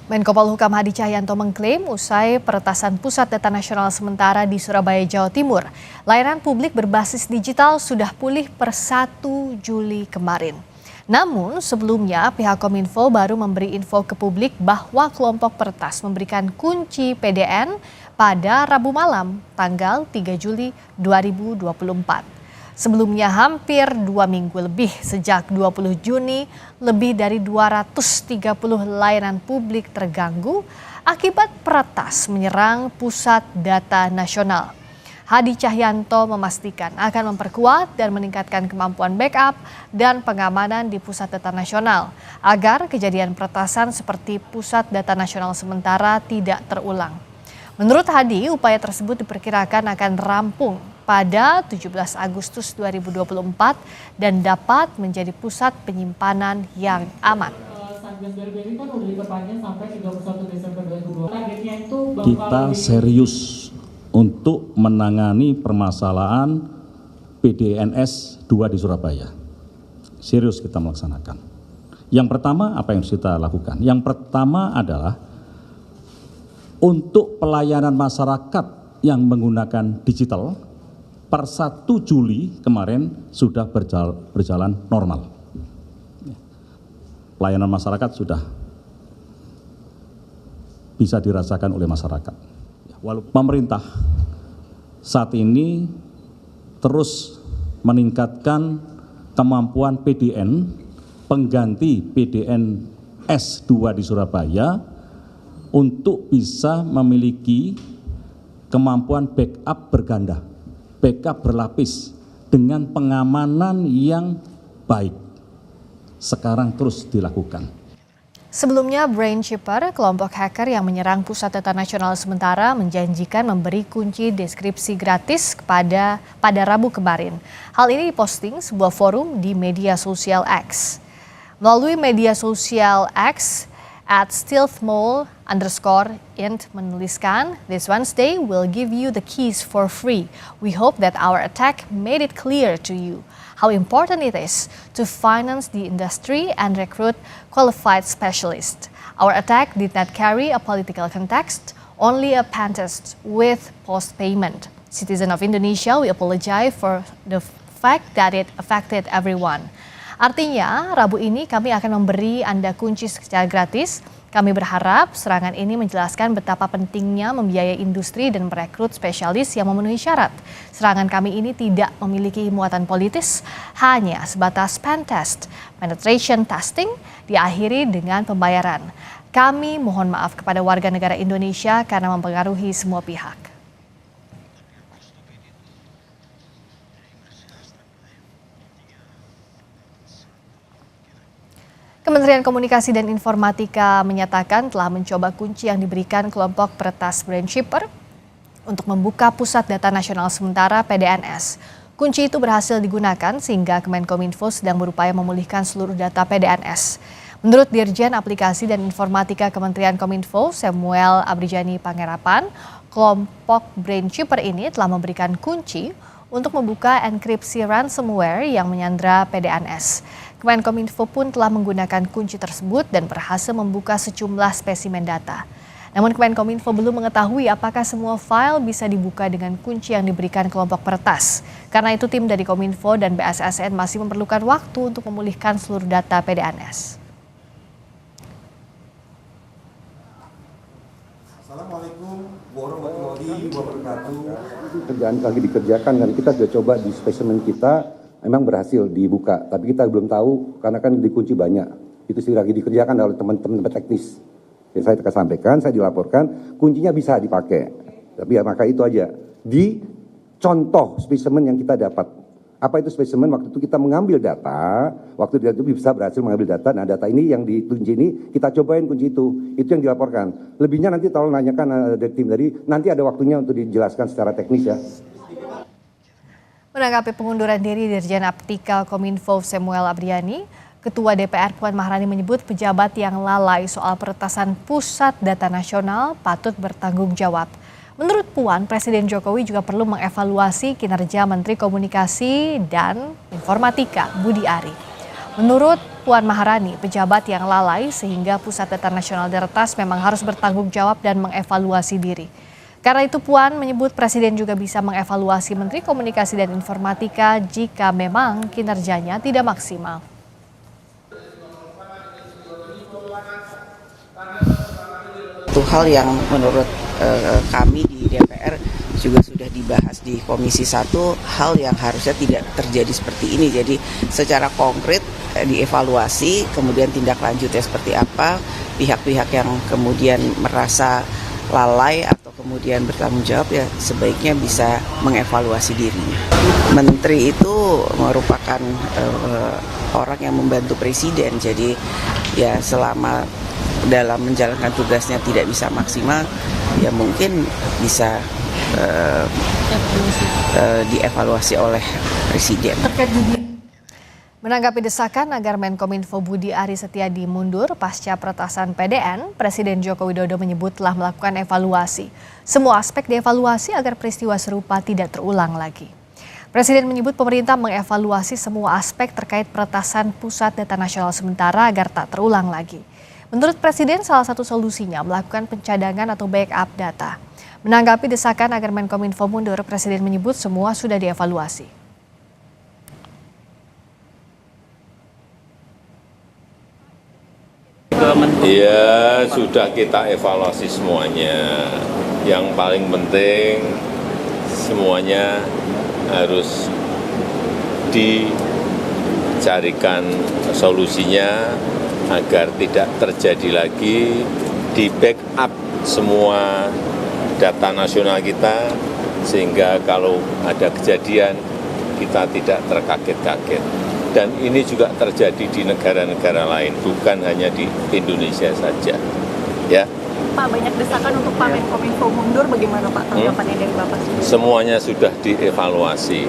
Menko Polhukam Hadi Cahyanto mengklaim usai peretasan Pusat Data Nasional sementara di Surabaya, Jawa Timur, layanan publik berbasis digital sudah pulih per 1 Juli kemarin. Namun sebelumnya pihak Kominfo baru memberi info ke publik bahwa kelompok peretas memberikan kunci PDN pada Rabu malam tanggal 3 Juli 2024. Sebelumnya hampir 2 minggu lebih sejak 20 Juni, lebih dari 230 layanan publik terganggu akibat peretas menyerang Pusat Data Nasional. Hadi Cahyanto memastikan akan memperkuat dan meningkatkan kemampuan backup dan pengamanan di Pusat Data Nasional agar kejadian peretasan seperti Pusat Data Nasional sementara tidak terulang. Menurut Hadi, upaya tersebut diperkirakan akan rampung pada 17 Agustus 2024 dan dapat menjadi pusat penyimpanan yang aman. Kita serius untuk menangani permasalahan PDNS 2 di Surabaya. Serius kita melaksanakan. Yang pertama apa yang harus kita lakukan? Yang pertama adalah untuk pelayanan masyarakat yang menggunakan digital, per 1 Juli kemarin sudah berjalan normal. Pelayanan masyarakat sudah bisa dirasakan oleh masyarakat. Walaupun pemerintah saat ini terus meningkatkan kemampuan PDN, pengganti PDN S2 di Surabaya, untuk bisa memiliki kemampuan backup berganda, backup berlapis dengan pengamanan yang baik. Sekarang terus dilakukan. Sebelumnya Brainchipper, kelompok hacker yang menyerang Pusat Data Nasional sementara, menjanjikan memberi kunci deskripsi gratis pada Rabu kemarin. Hal ini diposting sebuah forum di media sosial X. Melalui media sosial X, @stealthmole_int menuliskan, "This Wednesday we'll give you the keys for free. We hope that our attack made it clear to you how important it is to finance the industry and recruit qualified specialists. Our attack did not carry a political context, only a pen test with post-payment. Citizen of Indonesia, we apologize for the fact that it affected everyone." Artinya, Rabu ini kami akan memberi Anda kunci secara gratis. Kami berharap serangan ini menjelaskan betapa pentingnya membiayai industri dan merekrut spesialis yang memenuhi syarat. Serangan kami ini tidak memiliki muatan politis, hanya sebatas pen test. Penetration testing diakhiri dengan pembayaran. Kami mohon maaf kepada warga negara Indonesia karena mempengaruhi semua pihak. Kementerian Komunikasi dan Informatika menyatakan telah mencoba kunci yang diberikan kelompok peretas Brainchipper untuk membuka Pusat Data Nasional sementara PDNS. Kunci itu berhasil digunakan sehingga Kemenkominfo sedang berupaya memulihkan seluruh data PDNS. Menurut Dirjen Aplikasi dan Informatika Kementerian Kominfo, Samuel Abrijani Pangerapan, kelompok Brainchipper ini telah memberikan kunci untuk membuka enkripsi ransomware yang menyandra PDNS. Kemenkominfo pun telah menggunakan kunci tersebut dan berhasil membuka sejumlah spesimen data. Namun Kemenkominfo belum mengetahui apakah semua file bisa dibuka dengan kunci yang diberikan kelompok peretas. Karena itu tim dari Kominfo dan BSSN masih memerlukan waktu untuk memulihkan seluruh data PDNS. Assalamualaikum warahmatullahi wabarakatuh. Kerjaan lagi dikerjakan dan kita sudah coba di spesimen kita memang berhasil dibuka, tapi kita belum tahu karena kan dikunci banyak. Itu sih lagi dikerjakan oleh teman-teman teknis. Yang saya akan sampaikan, saya dilaporkan kuncinya bisa dipakai. Tapi ya maka itu aja. Di contoh spesimen yang kita dapat. Apa itu spesimen? Waktu itu kita mengambil data, waktu itu bisa berhasil mengambil data. Nah data ini yang ditunjuk ini kita cobain kunci itu yang dilaporkan. Lebihnya nanti tolong nanyakan dari tim dari, nanti ada waktunya untuk dijelaskan secara teknis ya. Menanggapi pengunduran diri Dirjen Aptika Kominfo Samuel Abrijani, Ketua DPR Puan Maharani menyebut pejabat yang lalai soal peretasan Pusat Data Nasional patut bertanggung jawab. Menurut Puan, Presiden Jokowi juga perlu mengevaluasi kinerja Menteri Komunikasi dan Informatika Budi Ari. Menurut Puan Maharani, pejabat yang lalai sehingga Pusat Data Nasional Diretas memang harus bertanggung jawab dan mengevaluasi diri. Karena itu Puan menyebut Presiden juga bisa mengevaluasi Menteri Komunikasi dan Informatika jika memang kinerjanya tidak maksimal. Itu hal yang menurut kami di DPR juga sudah dibahas di Komisi 1, hal yang harusnya tidak terjadi seperti ini. Jadi secara konkret dievaluasi, kemudian tindak lanjutnya seperti apa, pihak-pihak yang kemudian merasa lalai atau kemudian bertanggung jawab ya sebaiknya bisa mengevaluasi dirinya. Menteri itu merupakan orang yang membantu Presiden, jadi ya selama dalam menjalankan tugasnya tidak bisa maksimal, ya mungkin bisa dievaluasi oleh Presiden. Menanggapi desakan agar Menkominfo Budi Aris Setiadi mundur pasca peretasan PDN, Presiden Joko Widodo menyebut telah melakukan evaluasi. Semua aspek dievaluasi agar peristiwa serupa tidak terulang lagi. Presiden menyebut pemerintah mengevaluasi semua aspek terkait peretasan Pusat Data Nasional sementara agar tak terulang lagi. Menurut Presiden, salah satu solusinya melakukan pencadangan atau backup data. Menanggapi desakan agar Menkominfo mundur, Presiden menyebut semua sudah dievaluasi. Ya, sudah kita evaluasi semuanya. Yang paling penting semuanya harus dicarikan solusinya agar tidak terjadi lagi, di backup semua data nasional kita, sehingga kalau ada kejadian kita tidak terkaget-kaget. Dan ini juga terjadi di negara-negara lain, bukan hanya di Indonesia saja. Ya. Pak, banyak desakan untuk Pak Menkominfo mundur, bagaimana Pak tanggapannya dari Bapak? Semuanya sudah dievaluasi.